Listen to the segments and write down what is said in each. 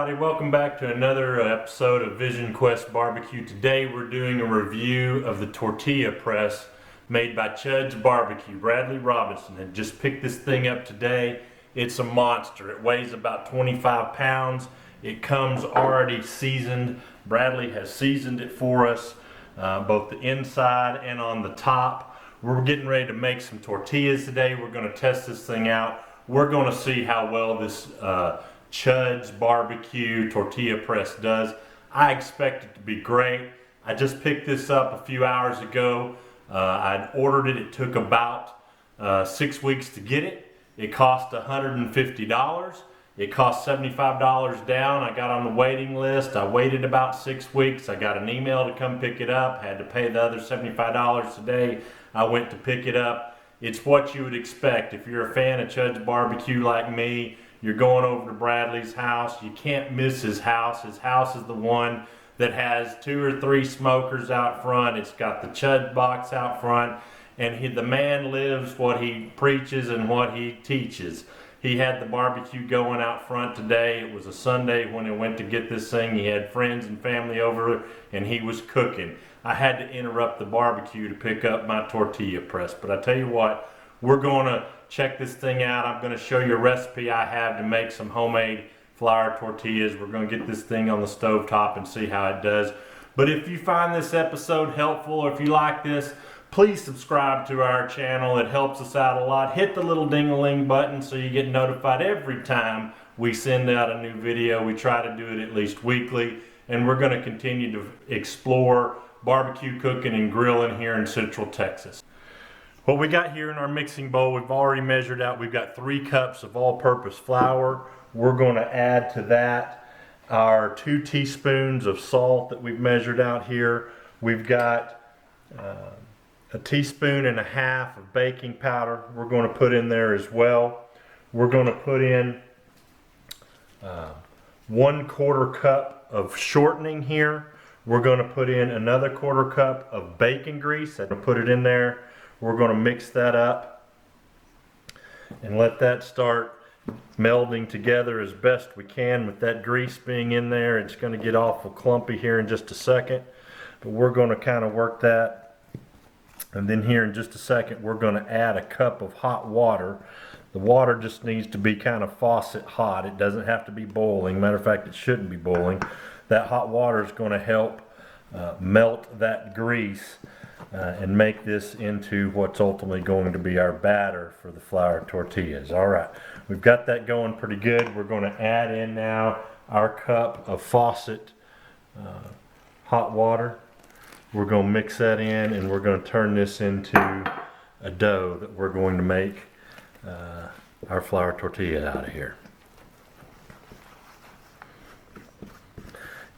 everybody, welcome back to another episode of Vision Quest Barbecue. Today we're doing a review of the Tortilla Press made by Chuds BBQ. Bradley Robinson had just picked this thing up today. It's a monster. It weighs about 25 pounds. It comes already seasoned. Bradley has seasoned it for us, both the inside and on the top. We're getting ready to make some tortillas today. We're going to test this thing out. We're going to see how well this Chuds BBQ Tortilla Press does. I expect it to be great. I just picked this up a few hours ago. I'd ordered it. It took about 6 weeks to get it. It cost $150. It cost $75 down. I got on the waiting list. I waited about 6 weeks. I got an email to come pick it up. Had to pay the other $75 today. I went to pick it up. It's what you would expect. If you're a fan of Chuds BBQ like me, you're going over to Bradley's house. You can't miss his house. His house is the one that has 2 or 3 smokers out front. It's got the Chud box out front. And the man lives what he preaches and what he teaches. He had the barbecue going out front today. It was a Sunday when I went to get this thing. He had friends and family over and he was cooking. I had to interrupt the barbecue to pick up my tortilla press. But I tell you what, we're going to check this thing out. I'm going to show you a recipe I have to make some homemade flour tortillas. We're going to get this thing on the stove top and see how it does. But if you find this episode helpful, or if you like this, please subscribe to our channel. It helps us out a lot. Hit the little ding-a-ling button so you get notified every time we send out a new video. We try to do it at least weekly, and we're going to continue to explore barbecue cooking and grilling here in Central Texas. What we got here in our mixing bowl, we've already measured out. We've got 3 cups of all-purpose flour. We're going to add to that our 2 teaspoons of salt that we've measured out here. We've got a teaspoon and a half of baking powder we're going to put in there as well. We're going to put in 1/4 cup of shortening here. We're going to put in another 1/4 cup of bacon grease. I'm going to put it in there. We're going to mix that up and let that start melding together as best we can with that grease being in there. It's going to get awful clumpy here in just a second, but we're going to kind of work that. And then here in just a second, we're going to add a cup of hot water. The water just needs to be kind of faucet hot. It doesn't have to be boiling. Matter of fact, it shouldn't be boiling. That hot water is going to help melt that grease and make this into what's ultimately going to be our batter for the flour tortillas. All right, we've got that going pretty good. We're going to add in now our cup of faucet hot water. We're going to mix that in, and we're going to turn this into a dough that we're going to make our flour tortilla out of here.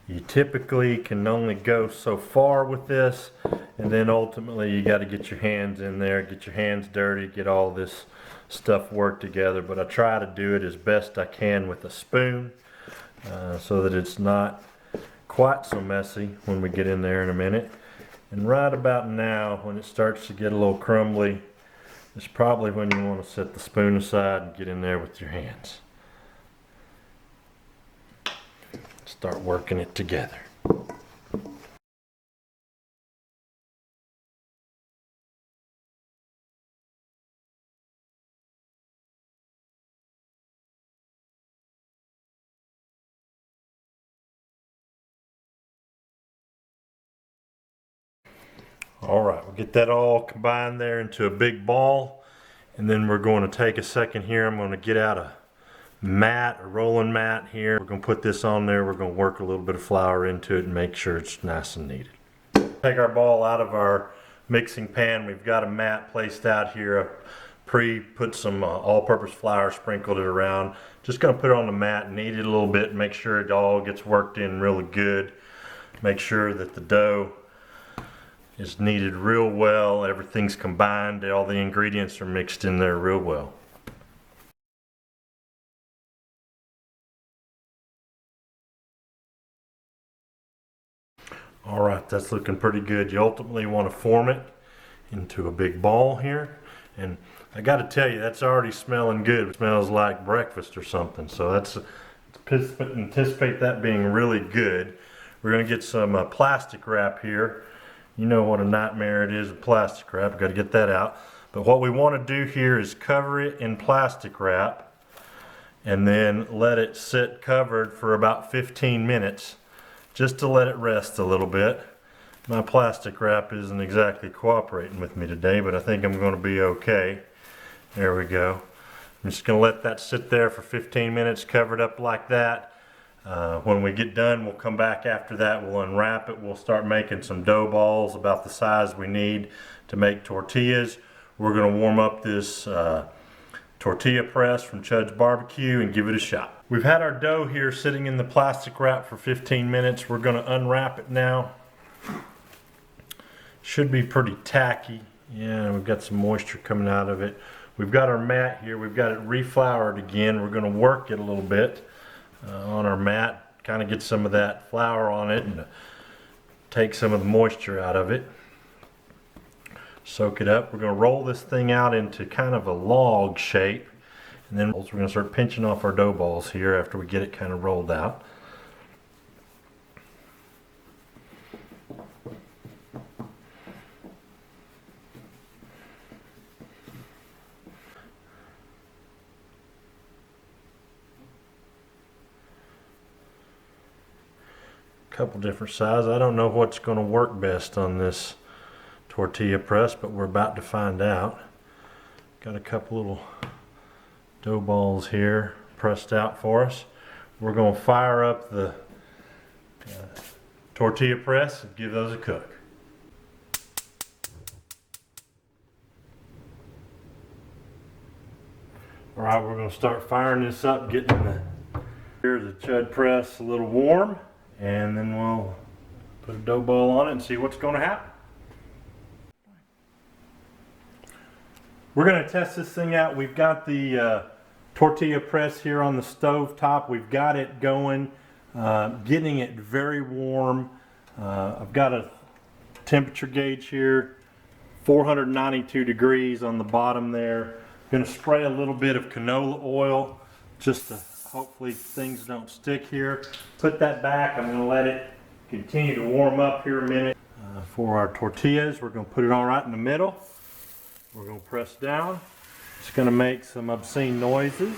You typically can only go so far with this, and then ultimately you got to get your hands in there, get your hands dirty, get all this stuff worked together. But I try to do it as best I can with a spoon so that it's not quite so messy when we get in there in a minute. And right about now, when it starts to get a little crumbly, it's probably when you want to set the spoon aside and get in there with your hands. Start working it together. All right, we'll get that all combined there into a big ball, and then we're going to take a second here. I'm going to get out a mat, a rolling mat here. We're going to put this on there. We're going to work a little bit of flour into it and make sure it's nice and kneaded. Take our ball out of our mixing pan. We've got a mat placed out here. I put some all-purpose flour, sprinkled it around. Just going to put it on the mat and knead it a little bit and make sure it all gets worked in really good. Make sure that the dough is kneaded real well. Everything's combined. All the ingredients are mixed in there real well. All right, that's looking pretty good. You ultimately want to form it into a big ball here. And I got to tell you, that's already smelling good. It smells like breakfast or something. So that's anticipate that being really good. We're going to get some plastic wrap here. You know what a nightmare it is with plastic wrap. We've got to get that out. But what we want to do here is cover it in plastic wrap and then let it sit covered for about 15 minutes just to let it rest a little bit. My plastic wrap isn't exactly cooperating with me today, but I think I'm going to be okay. There we go. I'm just going to let that sit there for 15 minutes covered up like that. When we get done, we'll come back after that. We'll unwrap it. We'll start making some dough balls about the size we need to make tortillas. We're going to warm up this tortilla press from Chuds BBQ and give it a shot. We've had our dough here sitting in the plastic wrap for 15 minutes. We're going to unwrap it now. Should be pretty tacky. Yeah, we've got some moisture coming out of it. We've got our mat here. We've got it refloured again. We're going to work it a little bit on our mat, kind of get some of that flour on it and take some of the moisture out of it. Soak it up. We're going to roll this thing out into kind of a log shape, and then we're going to start pinching off our dough balls here after we get it kind of rolled out. Couple different sizes. I don't know what's going to work best on this tortilla press, but we're about to find out. Got a couple little dough balls here pressed out for us. We're going to fire up the tortilla press and give those a cook. All right, we're going to start firing this up, getting the Chud press a little warm. And then we'll put a dough ball on it and see what's going to happen. We're going to test this thing out. We've got the tortilla press here on the stove top. We've got it going, getting it very warm. I've got a temperature gauge here, 492 degrees on the bottom there. I'm going to spray a little bit of canola oil just to hopefully things don't stick here. Put that back. I'm going to let it continue to warm up here a minute. For our tortillas, we're going to put it all right in the middle. We're going to press down. It's going to make some obscene noises.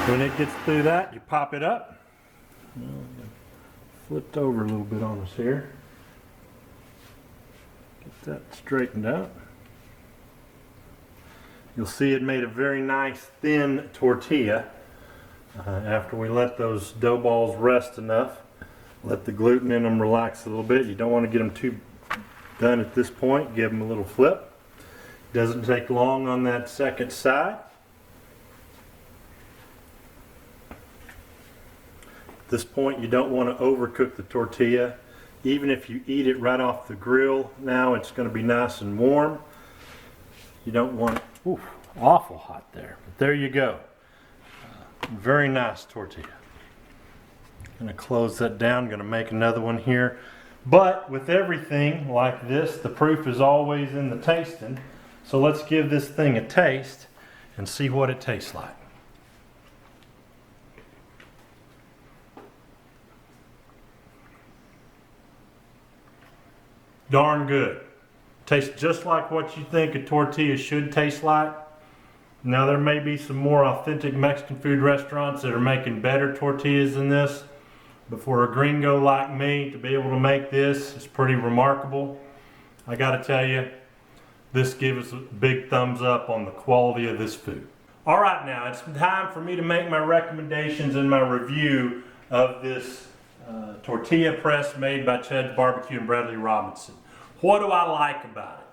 When it gets through that, you pop it up. Flipped over a little bit on us here. Get that straightened out. You'll see it made a very nice thin tortilla after we let those dough balls rest enough. Let the gluten in them relax a little bit. You don't want to get them too done at this point. Give them a little flip. Doesn't take long on that second side. At this point, you don't want to overcook the tortilla. Even if you eat it right off the grill, now it's going to be nice and warm. You don't want, ooh, awful hot there, but there you go. Very nice tortilla. Going to close that down, going to make another one here. But with everything like this, the proof is always in the tasting. So let's give this thing a taste and see what it tastes like. Darn good. Tastes just like what you think a tortilla should taste like. Now there may be some more authentic Mexican food restaurants that are making better tortillas than this, but for a gringo like me to be able to make this is pretty remarkable. I gotta tell you, this gives us a big thumbs up on the quality of this food. All right, now it's time for me to make my recommendations and my review of this tortilla press made by Chuds BBQ and Bradley Robinson. What do I like about it?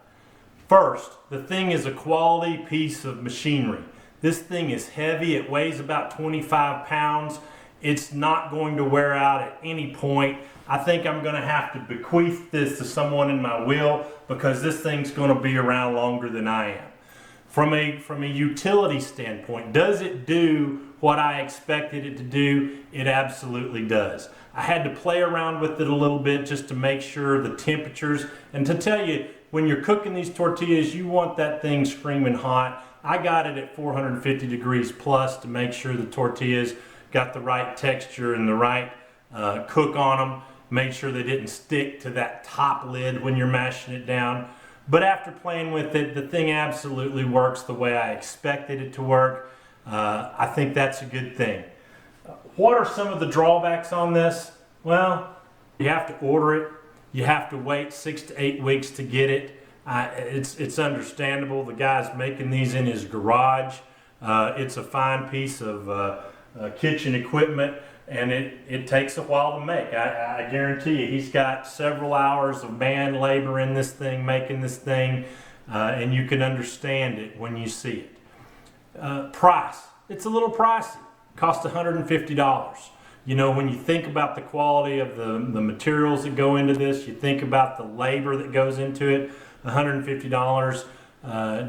First, the thing is a quality piece of machinery. This thing is heavy. It weighs about 25 pounds. It's not going to wear out at any point. I think I'm going to have to bequeath this to someone in my will because this thing's going to be around longer than I am. From a utility standpoint, does it do what I expected it to do? It absolutely does. I had to play around with it a little bit just to make sure the temperatures, and to tell you, when you're cooking these tortillas, you want that thing screaming hot. I got it at 450 degrees plus to make sure the tortillas got the right texture and the right cook on them. Made sure they didn't stick to that top lid when you're mashing it down. But after playing with it, the thing absolutely works the way I expected it to work. I think that's a good thing. What are some of the drawbacks on this? Well, you have to order it. You have to wait 6 to 8 weeks to get it. It's understandable. The guy's making these in his garage. It's a fine piece of kitchen equipment, and it takes a while to make. I guarantee you, he's got several hours of man labor in this thing, making this thing, and you can understand it when you see it. Price, it's a little pricey. Costs $150. You know, when you think about the quality of the materials that go into this, you think about the labor that goes into it, $150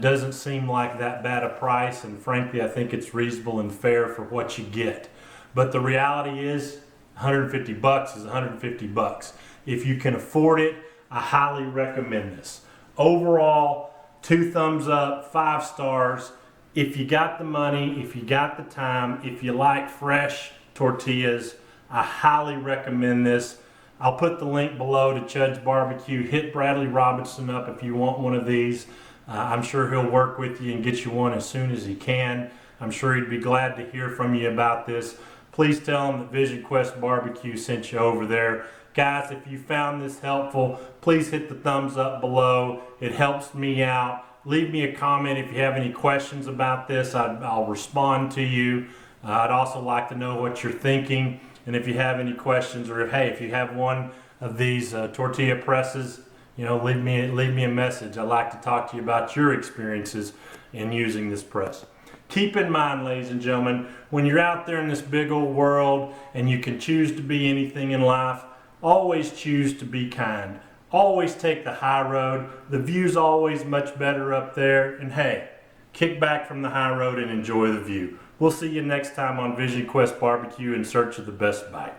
doesn't seem like that bad a price, and frankly I think it's reasonable and fair for what you get. But the reality is 150 bucks is 150 bucks. If you can afford it, I highly recommend this. Overall, 2 thumbs up, 5 stars. If you got the money, if you got the time, if you like fresh tortillas, I highly recommend this. I'll put the link below to Chuds BBQ. Hit Bradley Robinson up if you want one of these. I'm sure he'll work with you and get you one as soon as he can. I'm sure he'd be glad to hear from you about this. Please tell him that Vision Quest BBQ sent you over there. Guys, if you found this helpful, please hit the thumbs up below. It helps me out. Leave me a comment if you have any questions about this. I'll respond to you. I'd also like to know what you're thinking. And if you have any questions, or if you have one of these tortilla presses, you know, leave me a message. I'd like to talk to you about your experiences in using this press. Keep in mind, ladies and gentlemen, when you're out there in this big old world and you can choose to be anything in life, always choose to be kind. Always take the high road. The view's always much better up there. And hey, kick back from the high road and enjoy the view. We'll see you next time on Vision Quest BBQ in search of the best bite.